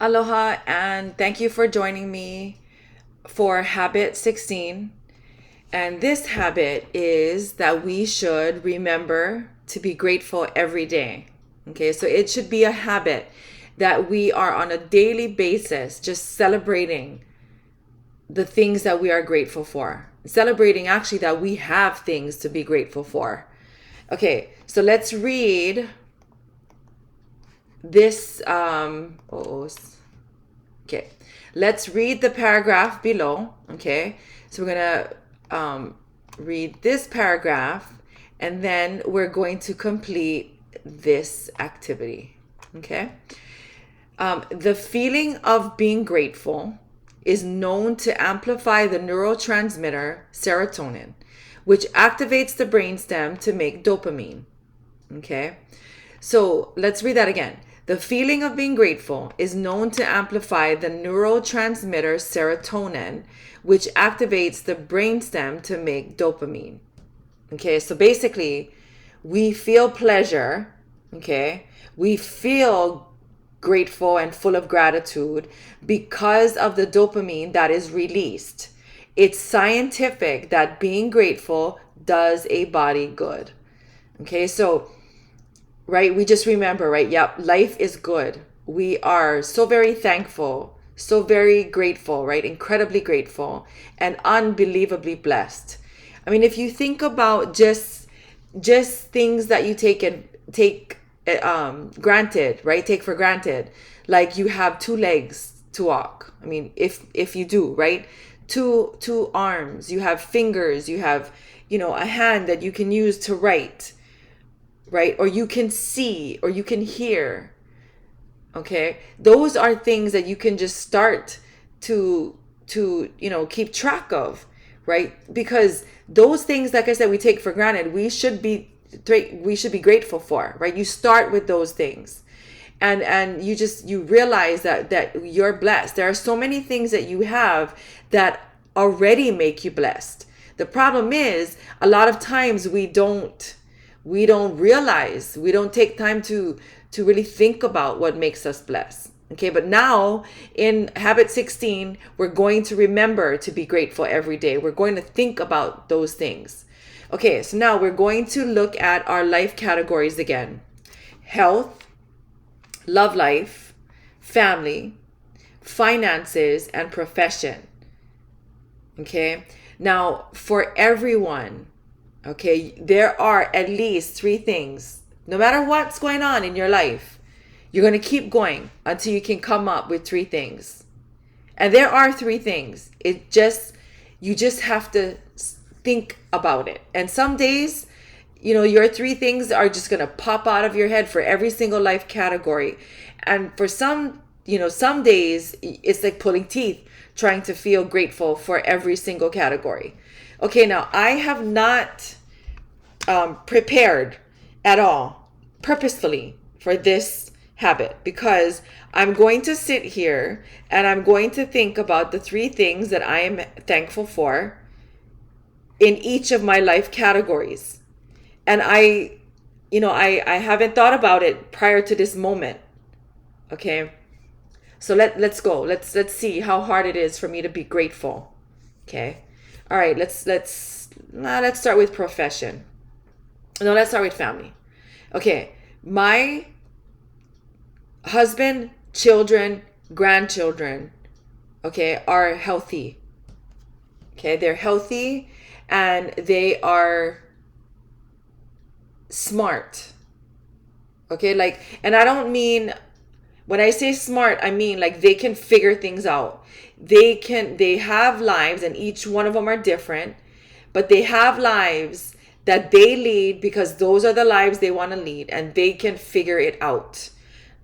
Aloha, and thank you for joining me for habit 16. And this habit is that we should remember to be grateful every day. Okay, so it should be a habit that we are on a daily basis just celebrating the things that we are grateful for. Celebrating actually that we have things to be grateful for. Okay, so let's read this. Okay, let's read the paragraph below. Okay, so we're gonna read this paragraph, and then we're going to complete this activity. Okay, the feeling of being grateful is known to amplify the neurotransmitter serotonin, which activates the brainstem to make dopamine. Okay, so let's read that again. The feeling of being grateful is known to amplify the neurotransmitter serotonin, which activates the brainstem to make dopamine. Okay, so basically, we feel pleasure. Okay, we feel grateful and full of gratitude because of the dopamine that is released. It's scientific that being grateful does a body good. Okay, so right, we just remember, right? Yep, life is good. We are so very thankful, so very grateful, right? Incredibly grateful and unbelievably blessed. I mean, if you think about just things that you take granted, right? Take for granted, like you have two legs to walk. I mean, if you do, right? Two arms, you have fingers, you have, a hand that you can use to write, right? Or you can see, or you can hear. Okay, those are things that you can just start to keep track of, right? Because those things, like I said, we take for granted, we should be grateful for, right? You start with those things, and you realize that you're blessed. There are so many things that you have that already make you blessed. The problem is, a lot of times we don't realize, we don't take time to really think about what makes us blessed. Okay, but now in habit 16, we're going to remember to be grateful every day. We're going to think about those things. Okay, so now we're going to look at our life categories again: health, love life, family, finances, and profession. Okay, now for everyone, okay, there are at least three things. No matter what's going on in your life, you're going to keep going until you can come up with three things. And there are three things. You just have to think about it. And some days, your three things are just going to pop out of your head for every single life category. And for some days, it's like pulling teeth trying to feel grateful for every single category. Okay, now I have not prepared at all purposefully for this habit, because I'm going to sit here and I'm going to think about the three things that I am thankful for in each of my life categories. And I haven't thought about it prior to this moment. Okay, so let's go. Let's see how hard it is for me to be grateful. Okay, all right. Let's start with profession. No, let's start with family. Okay, my husband, children, grandchildren, okay, are healthy. Okay, they're healthy and they are smart. Okay, and I don't mean, when I say smart, I mean like they can figure things out. They have lives, and each one of them are different, but they have lives that they lead because those are the lives they want to lead, and they can figure it out.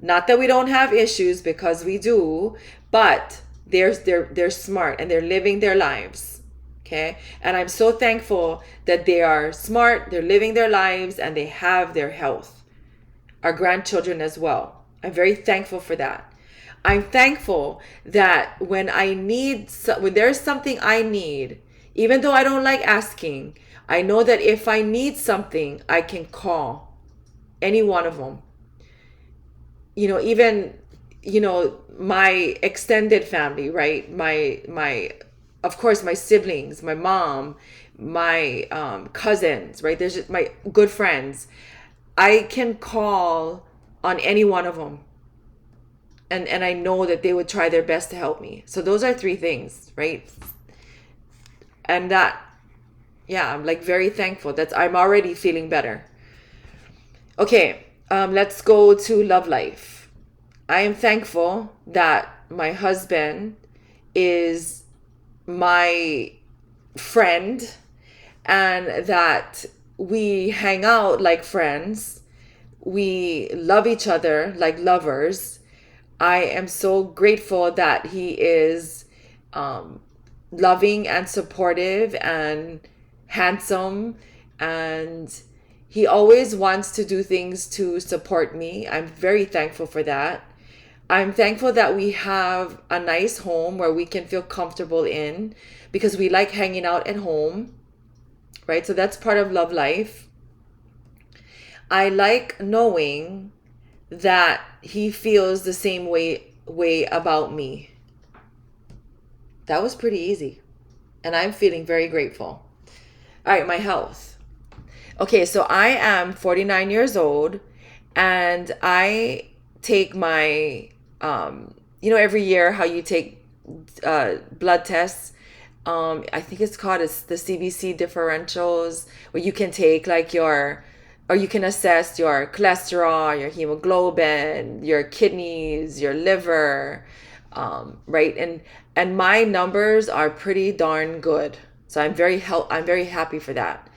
Not that we don't have issues, because we do, but they're smart and they're living their lives. Okay, and I'm so thankful that they are smart, they're living their lives, and they have their health. Our grandchildren as well. I'm very thankful for that. I'm thankful that when there's something I need, even though I don't like asking, I know that if I need something, I can call any one of them. Even my extended family, right? Of course, my siblings, my mom, my cousins, right? There's just my good friends. I can call on any one of them, and I know that they would try their best to help me. So those are three things, right? And that, yeah, I'm like very thankful that I'm already feeling better. Okay, let's go to love life. I am thankful that my husband is my friend and that we hang out like friends. We love each other like lovers. I am so grateful that he is loving and supportive and handsome, and he always wants to do things to support me. I'm very thankful for that. I'm thankful that we have a nice home where we can feel comfortable in, because we like hanging out at home, right? So that's part of love life. I like knowing that he feels the same way about me. That was pretty easy. And I'm feeling very grateful. All right, my health. Okay, so I am 49 years old, and I take my, every year how you take blood tests. I think it's called the CBC differentials, where you can take like or you can assess your cholesterol, your hemoglobin, your kidneys, your liver, right? And my numbers are pretty darn good. So I'm very happy for that.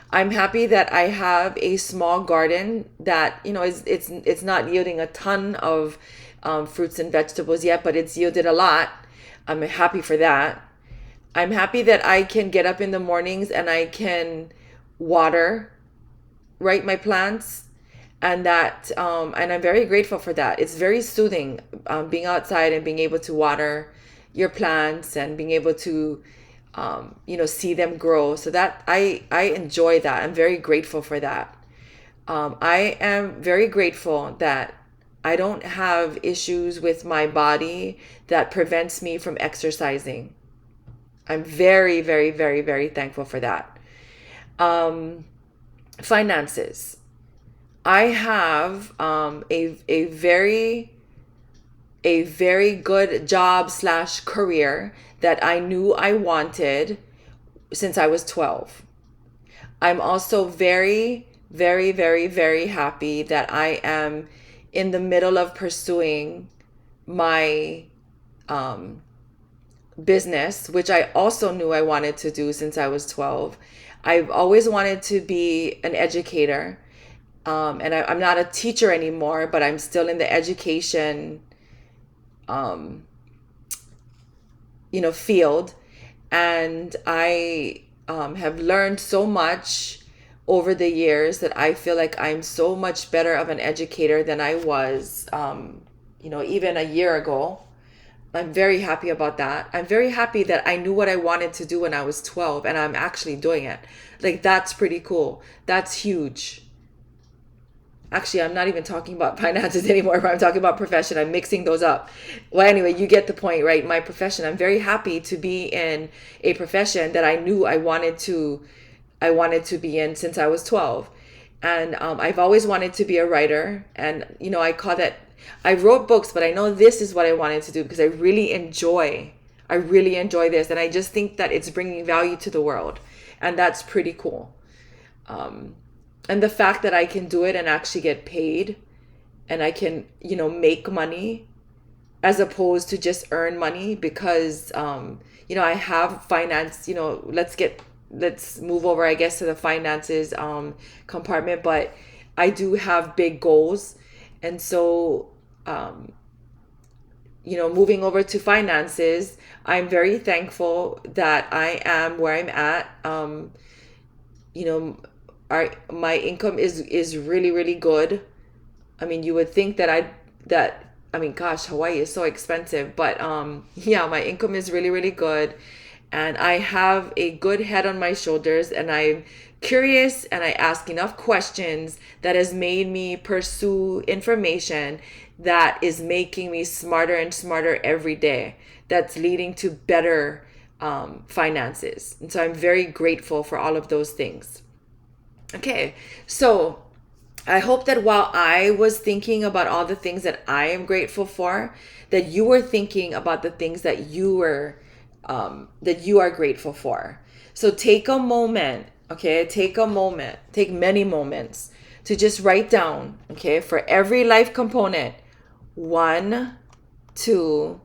I'm happy that I have a small garden that it's not yielding a ton of fruits and vegetables yet, but it's yielded a lot. I'm happy for that. I'm happy that I can get up in the mornings and I can water, right, my plants, and and I'm very grateful for that. It's very soothing, being outside and being able to water your plants and being able to see them grow. So that I enjoy that. I'm very grateful for that. I am very grateful that I don't have issues with my body that prevents me from exercising. I'm very, very, very, very thankful for that. Finances. I have a very good job slash career that I knew I wanted since I was 12. I'm also very, very, very, very happy that I am in the middle of pursuing my business, which I also knew I wanted to do since I was 12. I've always wanted to be an educator. And I'm not a teacher anymore, but I'm still in the education, field. And I have learned so much over the years that I feel like I'm so much better of an educator than I was, even a year ago. I'm very happy about that. I'm very happy that I knew what I wanted to do when I was 12 and I'm actually doing it. Like, that's pretty cool. That's huge. Actually, I'm not even talking about finances anymore, but I'm talking about profession. I'm mixing those up. Well, anyway, you get the point, right? My profession. I'm very happy to be in a profession that I knew I wanted to be in since I was 12. And I've always wanted to be a writer. And, I wrote books, but I know this is what I wanted to do because I really enjoy this. And I just think that it's bringing value to the world. And that's pretty cool. And the fact that I can do it and actually get paid and I can, make money as opposed to just earn money because, I have finance, let's move over, I guess, to the finances compartment, but I do have big goals. And so, moving over to finances, I'm very thankful that I am where I'm at. My income is really, really good. I mean, you would think gosh, Hawaii is so expensive, but my income is really, really good. And I have a good head on my shoulders, and I'm curious and I ask enough questions that has made me pursue information that is making me smarter and smarter every day, that's leading to better finances. And so I'm very grateful for all of those things. Okay, so I hope that while I was thinking about all the things that I am grateful for, that you were thinking about the things that you are grateful for. So take a moment, okay? Take a moment, take many moments to just write down, okay, for every life component, 1, 2,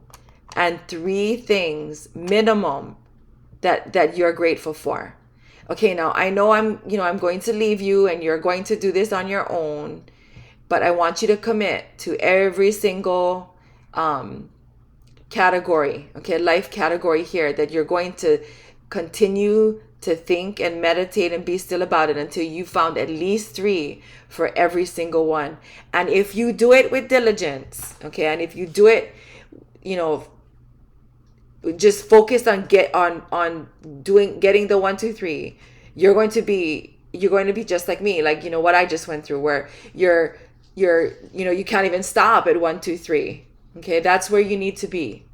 and 3 things minimum that you're grateful for. Okay, now I know I'm going to leave you and you're going to do this on your own, but I want you to commit to every single category, okay, life category here, that you're going to continue to think and meditate and be still about it until you found at least 3 for every single one. And if you do it with diligence, okay, and if you do it, just focused on getting the 1, 2, 3, you're going to be just like me, like what I just went through, where you can't even stop at 1, 2, 3. Okay, that's where you need to be.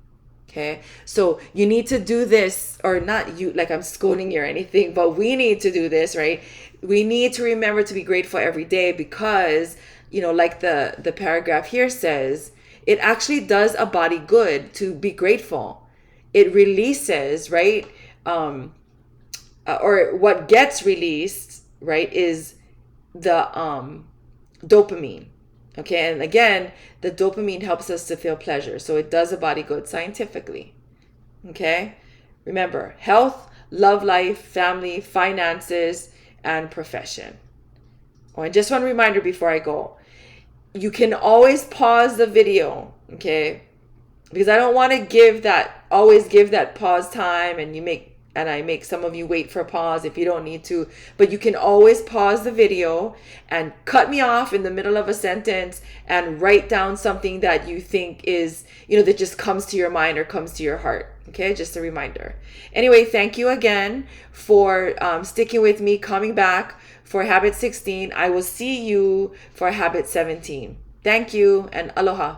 Okay, so you need to do this, or not you, like I'm scolding you or anything, but we need to do this, right? We need to remember to be grateful every day, because like the paragraph here says, it actually does a body good to be grateful. It releases, right? Or what gets released, right, is the dopamine. Okay, and again, the dopamine helps us to feel pleasure. So it does a body good scientifically. Okay, remember, health, love life, family, finances, and profession. Oh, and just one reminder before I go. You can always pause the video, okay? Because I don't want to always give that pause time, and I make some of you wait for a pause if you don't need to. But you can always pause the video and cut me off in the middle of a sentence and write down something that you think is, that just comes to your mind or comes to your heart. Okay, just a reminder. Anyway, thank you again for sticking with me, coming back for habit 16. I will see you for habit 17. Thank you, and aloha.